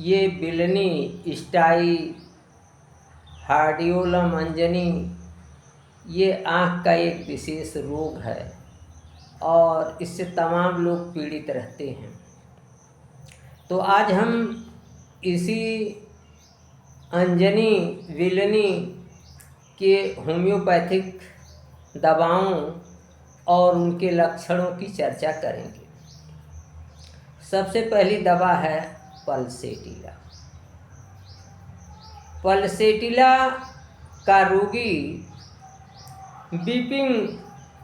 ये बिलनी, स्टाई, हार्डियोलम अंजनी, ये आँख का एक विशेष रोग है और इससे तमाम लोग पीड़ित रहते हैं। तो आज हम इसी अंजनी, बिलनी के होम्योपैथिक दवाओं और उनके लक्षणों की चर्चा करेंगे। सबसे पहली दवा है पल्सेटिला। पल्सेटिला का रोगी बीपिंग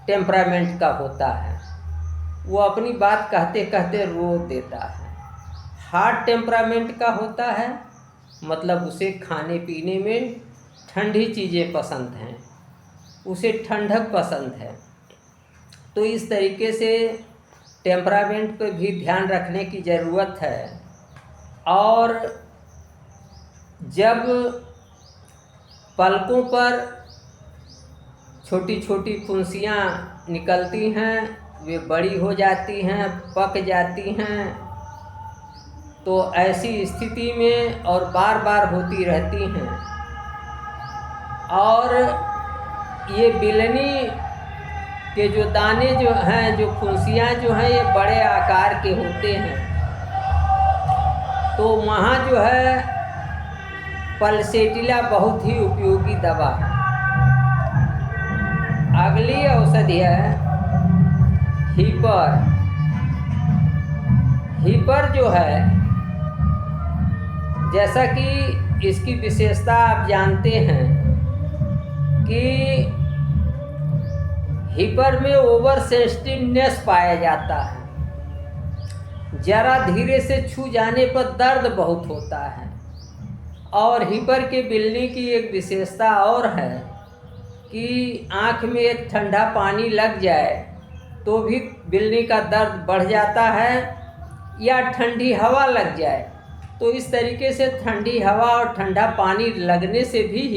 टेम्परामेंट का होता है। वो अपनी बात कहते कहते रो देता है। हार्ड टेम्परामेंट का होता है, मतलब उसे खाने पीने में ठंडी चीज़ें पसंद हैं, उसे ठंडक पसंद है। तो इस तरीके से टेम्परामेंट पर भी ध्यान रखने की ज़रूरत है। और जब पलकों पर छोटी छोटी फुंसियाँ निकलती हैं, वे बड़ी हो जाती हैं, पक जाती हैं, तो ऐसी स्थिति में और बार बार होती रहती हैं। और ये बिलनी के जो दाने जो हैं, जो फुंसियाँ जो हैं, ये बड़े आकार के होते हैं। तो वहाँ जो है पल्सेटिला बहुत ही उपयोगी दवा है। अगली औषधि है हीपर। हीपर जो है, जैसा कि इसकी विशेषता आप जानते हैं कि हीपर में ओवर सेंसिटिवनेस पाया जाता है। जरा धीरे से छू जाने पर दर्द बहुत होता है। और हीपर के बिलनी की एक विशेषता और है कि आँख में एक ठंडा पानी लग जाए तो भी बिलनी का दर्द बढ़ जाता है, या ठंडी हवा लग जाए तो इस तरीके से ठंडी हवा और ठंडा पानी लगने से भी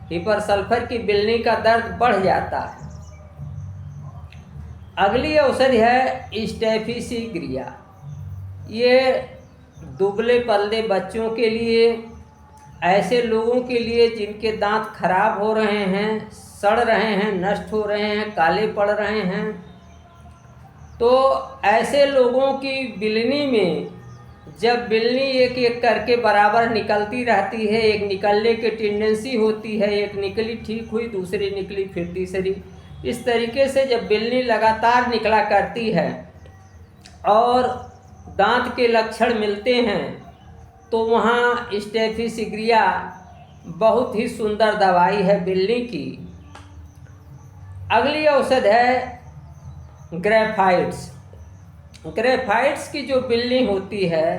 हीपर सल्फर की बिलनी का दर्द बढ़ जाता है। अगली औषधि है स्टेफिसिग्रिया। ये दुबले पतले बच्चों के लिए, ऐसे लोगों के लिए जिनके दांत खराब हो रहे हैं, सड़ रहे हैं, नष्ट हो रहे हैं, काले पड़ रहे हैं, तो ऐसे लोगों की बिलनी में जब बिलनी एक एक करके बराबर निकलती रहती है, एक निकलने की टेंडेंसी होती है, एक निकली ठीक हुई, दूसरी निकली, फिर तीसरी, इस तरीके से जब बिलनी लगातार निकला करती है और दांत के लक्षण मिलते हैं, तो वहाँ स्टेफिसिग्रिया बहुत ही सुंदर दवाई है बिलनी की। अगली औषध है ग्रेफाइट्स। ग्रेफाइट्स की जो बिलनी होती है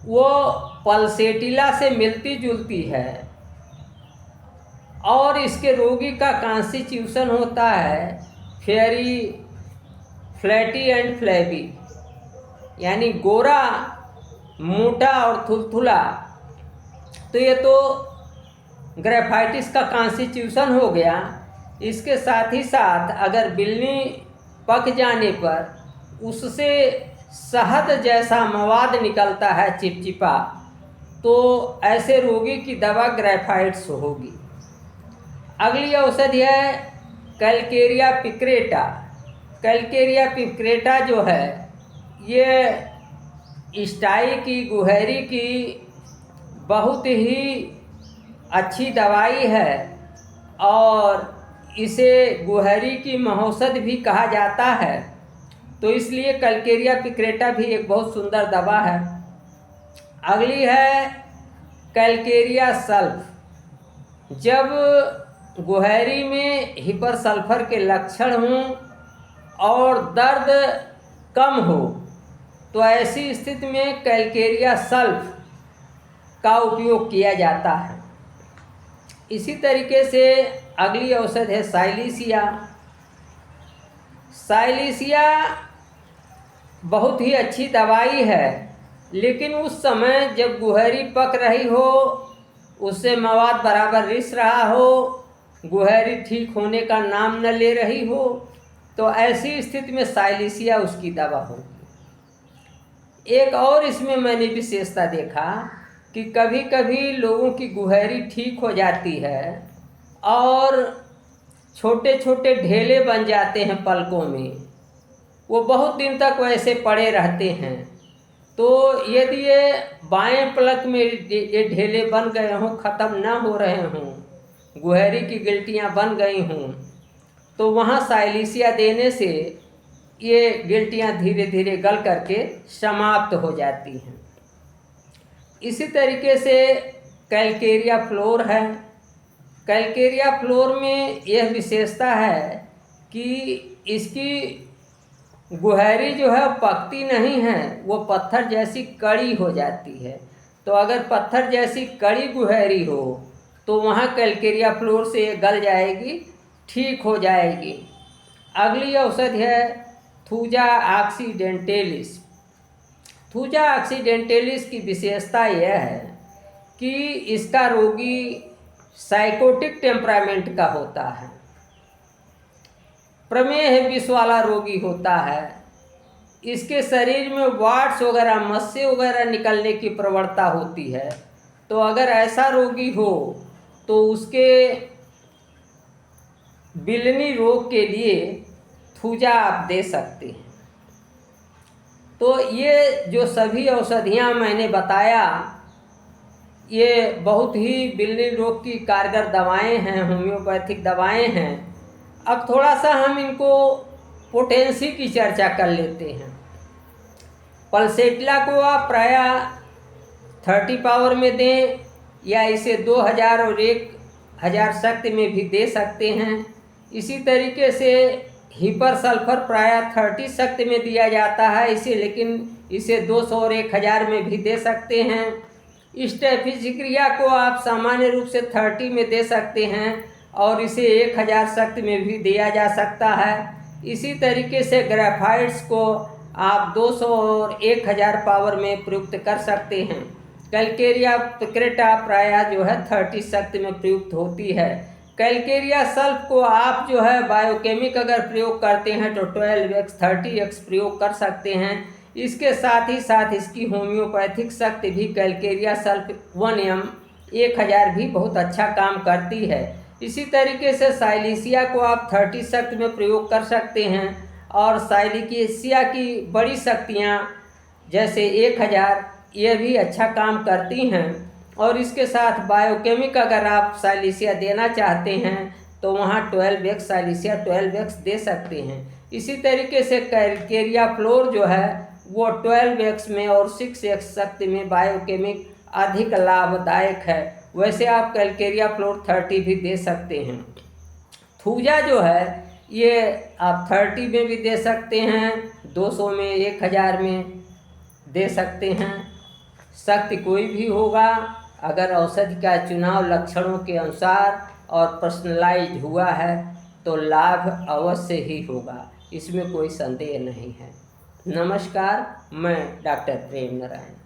वो पल्सेटिला से मिलती जुलती है और इसके रोगी का कॉन्स्टिट्यूशन होता है फेरी, फ्लैटी एंड फ्लैबी, यानी गोरा, मोटा और थुलथुला। तो ये तो ग्रेफाइटिस का कॉन्स्टिट्यूशन हो गया। इसके साथ ही साथ अगर बिलनी पक जाने पर उससे शहद जैसा मवाद निकलता है, चिपचिपा, तो ऐसे रोगी की दवा ग्रेफाइट्स होगी। अगली औषधि है कैलकेरिया पिक्रेटा। कैलकेरिया पिक्रेटा जो है ये स्टाई की, गुहेरी की बहुत ही अच्छी दवाई है और इसे गुहेरी की महौषध भी कहा जाता है। तो इसलिए कैलकेरिया पिक्रेटा भी एक बहुत सुंदर दवा है। अगली है कैलकेरिया सल्फ। जब गुहेरी में हिपर सल्फर के लक्षण हों और दर्द कम हो तो ऐसी स्थिति में कैलकेरिया सल्फ का उपयोग किया जाता है। इसी तरीके से अगली औषध है साइलिसिया। साइलिसिया बहुत ही अच्छी दवाई है, लेकिन उस समय जब गुहेरी पक रही हो, उससे मवाद बराबर रिस रहा हो, गुहेरी ठीक होने का नाम न ले रही हो, तो ऐसी स्थिति में साइलिसिया उसकी दवा होगी। एक और इसमें मैंने विशेषता देखा कि कभी कभी लोगों की गुहरी ठीक हो जाती है और छोटे छोटे ढेले बन जाते हैं पलकों में, वो बहुत दिन तक वैसे पड़े रहते हैं। तो यदि ये बाएं पलक में ये ढेले बन गए हों, ख़त्म ना हो रहे हों, गुहरी की गिल्टियाँ बन गई हों, तो वहाँ साइलिसिया देने से ये गिल्टियाँ धीरे धीरे गल करके समाप्त हो जाती हैं। इसी तरीके से कैलकेरिया फ्लोर है। कैलकेरिया फ्लोर में यह विशेषता है कि इसकी गुहरी जो है पकती नहीं है, वो पत्थर जैसी कड़ी हो जाती है। तो अगर पत्थर जैसी कड़ी गुहरी हो तो वहाँ कैलकेरिया फ्लोर से ये गल जाएगी, ठीक हो जाएगी। अगली औषधि है थूजा ऑक्सीडेंटैलिस। थूजा ऑक्सीडेंटैलिस की विशेषता यह है कि इसका रोगी साइकोटिक टेम्परामेंट का होता है, प्रमेह विष वाला रोगी होता है। इसके शरीर में वाट्स वगैरह, मस्से वगैरह निकलने की प्रवणता होती है। तो अगर ऐसा रोगी हो तो उसके बिलनी रोग के लिए थूजा आप दे सकते हैं। तो ये जो सभी औषधियाँ मैंने बताया, ये बहुत ही बिलनी रोग की कारगर दवाएं हैं, होम्योपैथिक दवाएं हैं। अब थोड़ा सा हम इनको पोटेंसी की चर्चा कर लेते हैं। पल्सेटिला को आप प्रायः 30 पावर में दें या इसे 2000 और 1000 शक्ति में भी दे सकते हैं। इसी तरीके से हिपर सल्फर प्रायः 30 शक्ति में दिया जाता है इसे, लेकिन इसे 200 और 1000 में भी दे सकते हैं। स्टेफिजिक्रिया को आप सामान्य रूप से 30 में दे सकते हैं और इसे 1000 शक्ति में भी दिया जा सकता है। इसी तरीके से ग्रेफाइट्स को आप 200 और 1000 पावर में प्रयुक्त कर सकते हैं। कैलकेरिया पिक्रेटा प्रायः जो है 30 शक्ति में प्रयुक्त होती है। कैलकेरिया सल्फ को आप जो है बायोकेमिक अगर प्रयोग करते हैं तो 12x 30x प्रयोग कर सकते हैं। इसके साथ ही साथ इसकी होम्योपैथिक शक्ति भी कैलकेरिया सल्फ 1m 1000 भी बहुत अच्छा काम करती है। इसी तरीके से साइलिसिया को आप 30 शक्ति में प्रयोग कर सकते हैं और साइलिसिया की बड़ी शक्तियाँ जैसे 1000 ये भी अच्छा काम करती हैं। और इसके साथ बायोकेमिक अगर आप साइलिसिया देना चाहते हैं तो वहाँ 12x साइलिसिया 12x दे सकते हैं। इसी तरीके से कैलकेरिया फ्लोर जो है वो 12x में और 6x शक्ति में बायोकेमिक अधिक लाभदायक है। वैसे आप कैलकेरिया फ्लोर 30 भी दे सकते हैं। थूजा जो है ये आप 30 में भी दे सकते हैं, 200 में, 1000 में दे सकते हैं। शक्ति कोई भी होगा, अगर औषधि का चुनाव लक्षणों के अनुसार और पर्सनलाइज्ड हुआ है तो लाभ अवश्य ही होगा, इसमें कोई संदेह नहीं है। नमस्कार, मैं डॉक्टर प्रेम नारायण।